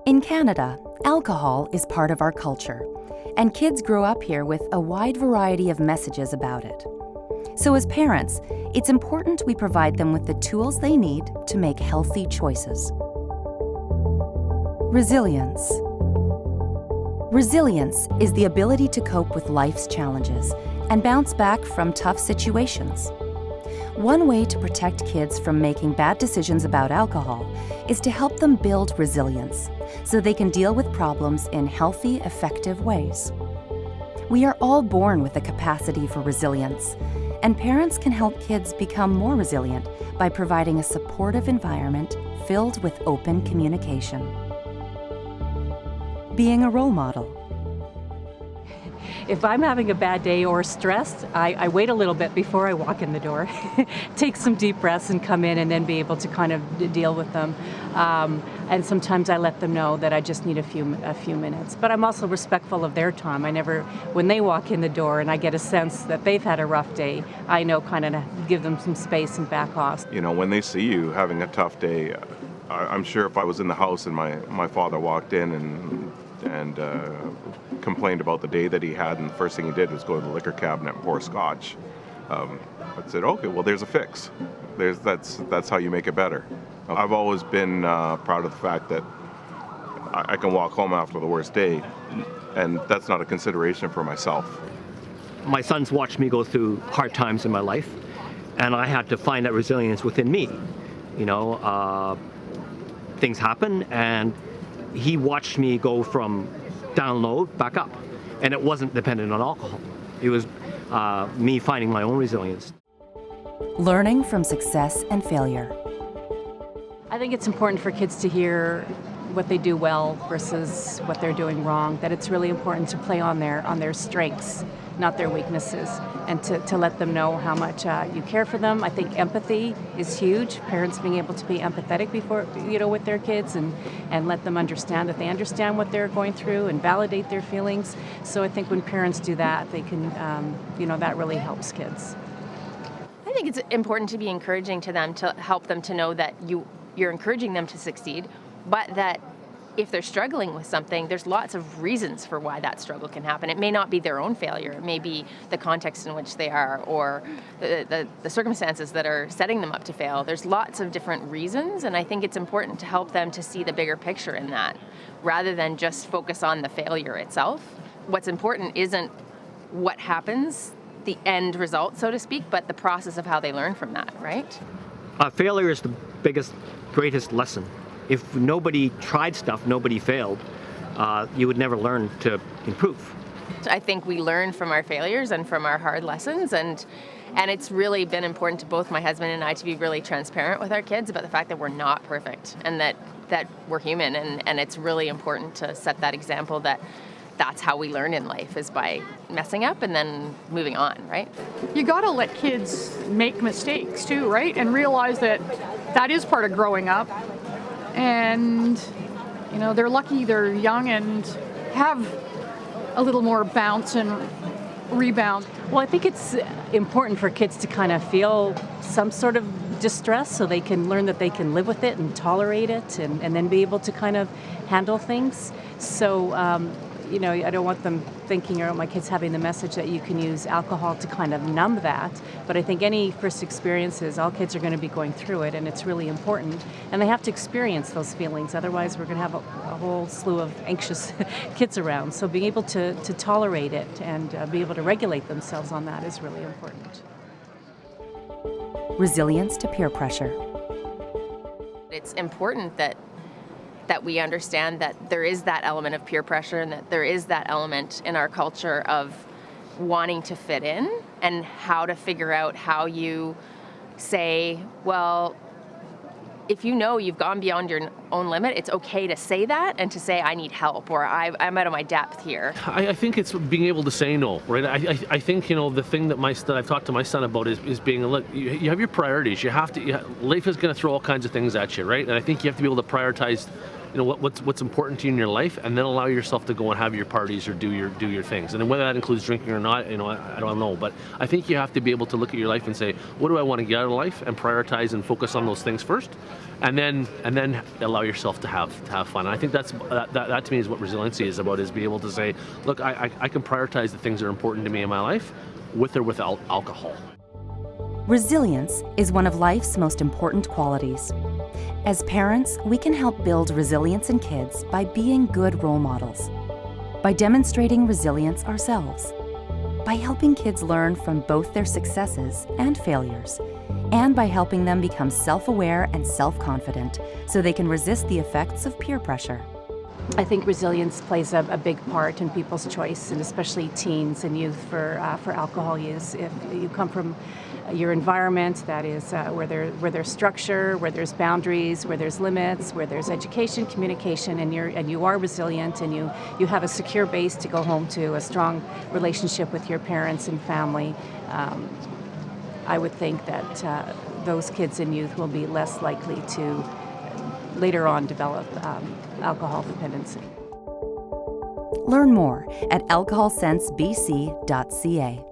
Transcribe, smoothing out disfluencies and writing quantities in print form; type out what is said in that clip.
In Canada, alcohol is part of our culture, and kids grow up here with a wide variety of messages about it. So as parents, it's important we provide them with the tools they need to make healthy choices. Resilience. Resilience is the ability to cope with life's challenges and bounce back from tough situations. One way to protect kids from making bad decisions about alcohol is to help them build resilience so they can deal with problems in healthy, effective ways. We are all born with a capacity for resilience, and parents can help kids become more resilient by providing a supportive environment filled with open communication. Being a role model. If I'm having a bad day or stressed, I wait a little bit before I walk in the door, take some deep breaths and come in and then be able to kind of deal with them. And sometimes I let them know that I just need a few minutes. But I'm also respectful of their time. When they walk in the door and I get a sense that they've had a rough day, I know kind of to give them some space and back off. You know, when they see you having a tough day, I'm sure if I was in the house and my father walked in and complained about the day that he had, and the first thing he did was go to the liquor cabinet and pour scotch. I said, okay, well, there's a fix. That's how you make it better. I've always been proud of the fact that I can walk home after the worst day, and that's not a consideration for myself. My sons watched me go through hard times in my life, and I had to find that resilience within me. You know, things happen, and he watched me go from down low back up, and it wasn't dependent on alcohol. It was me finding my own resilience. Learning from success and failure. I think it's important for kids to hear what they do well versus what they're doing wrong, that it's really important to play on their strengths, not their weaknesses, and to let them know how much you care for them. I think empathy is huge. Parents being able to be empathetic with their kids and let them understand that they understand what they're going through and validate their feelings. So I think when parents do that, they can, that really helps kids. I think it's important to be encouraging to them, to help them to know that you're encouraging them to succeed, but that if they're struggling with something, there's lots of reasons for why that struggle can happen. It may not be their own failure. It may be the context in which they are, or the circumstances that are setting them up to fail. There's lots of different reasons, and I think it's important to help them to see the bigger picture in that, rather than just focus on the failure itself. What's important isn't what happens, the end result, so to speak, but the process of how they learn from that, right? Failure is the greatest lesson. If nobody tried stuff, nobody failed, you would never learn to improve. I think we learn from our failures and from our hard lessons, and it's really been important to both my husband and I to be really transparent with our kids about the fact that we're not perfect and that we're human, and it's really important to set that example that that's how we learn in life, is by messing up and then moving on, right? You gotta let kids make mistakes too, right? And realize that is part of growing up. And, they're lucky they're young and have a little more bounce and rebound. Well, I think it's important for kids to kind of feel some sort of distress so they can learn that they can live with it and tolerate it and then be able to kind of handle things. So, I don't want them thinking, or my kids having the message that you can use alcohol to kind of numb that. But I think any first experiences, all kids are going to be going through it, and it's really important. And they have to experience those feelings. Otherwise, we're going to have a whole slew of anxious kids around. So being able to tolerate it and be able to regulate themselves on that is really important. Resilience to peer pressure. It's important that we understand that there is that element of peer pressure, and that there is that element in our culture of wanting to fit in, and how to figure out how you say, well, if you've gone beyond your own limit, it's okay to say that and to say, I need help, or I'm out of my depth here. I think it's being able to say no, right? I think, the thing that I've talked to my son about is being, look, you have your priorities. Life is going to throw all kinds of things at you, right? And I think you have to be able to prioritize what's important to you in your life, and then allow yourself to go and have your parties or do your things. And then whether that includes drinking or not, I don't know. But I think you have to be able to look at your life and say, what do I want to get out of life, and prioritize and focus on those things first, and then allow yourself to have fun. And I think that to me is what resiliency is about, is be able to say, look, I can prioritize the things that are important to me in my life, with or without alcohol. Resilience is one of life's most important qualities. As parents, we can help build resilience in kids by being good role models, by demonstrating resilience ourselves, by helping kids learn from both their successes and failures, and by helping them become self-aware and self-confident so they can resist the effects of peer pressure. I think resilience plays a big part in people's choice, and especially teens and youth for alcohol use. If you come from your environment that is where there's structure, where there's boundaries, where there's limits, where there's education, communication, and you are resilient, and you have a secure base to go home to, a strong relationship with your parents and family, I would think that those kids and youth will be less likely to later on develop alcohol dependency. Learn more at AlcoholSenseBC.ca.